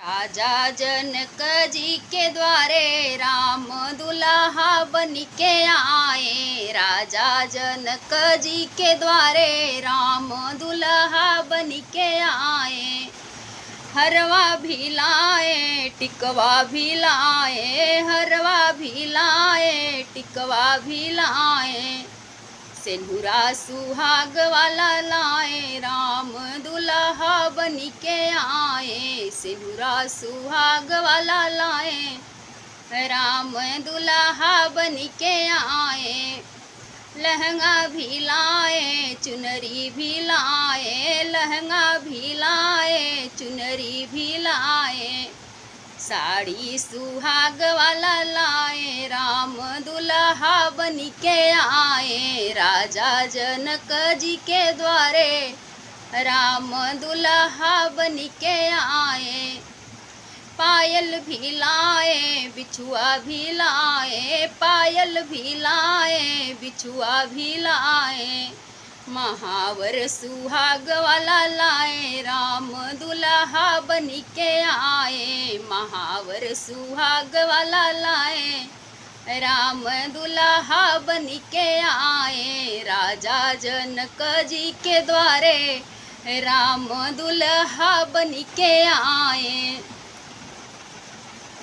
आजा जनक जी के द्वारे राम दुल्हा बन के आए। राजा जनक जी के द्वारे राम दुल्हा बन के आए। हरवा भी लाए टिकवा भी लाए, हरवा भी लाए टिकवा भी लाए। सिंदूरा सुहाग वाला लाए राम दुल्हा बन के आए। सिंदूरा सुहाग वाला लाए राम दुल्हा बन के आए। लहंगा भी लाए चुनरी भी लाए, लहंगा भी लाए चुनरी भी लाए। साड़ी सुहाग वाला लाए राम दुल्हा बन के आए। राजा जनक जी के द्वारे राम दुल्हा बन के आए। पायल भी लाए बिछुआ भी लाए, पायल भी लाए बिछुआ भी लाए। महावर सुहाग वाला लाए राम दुल्हा बन के आए। महावर सुहाग वाला लाए राम दुल्हा बन के आए। राजा जनक जी के द्वारे राम दुल्हा बन के आए।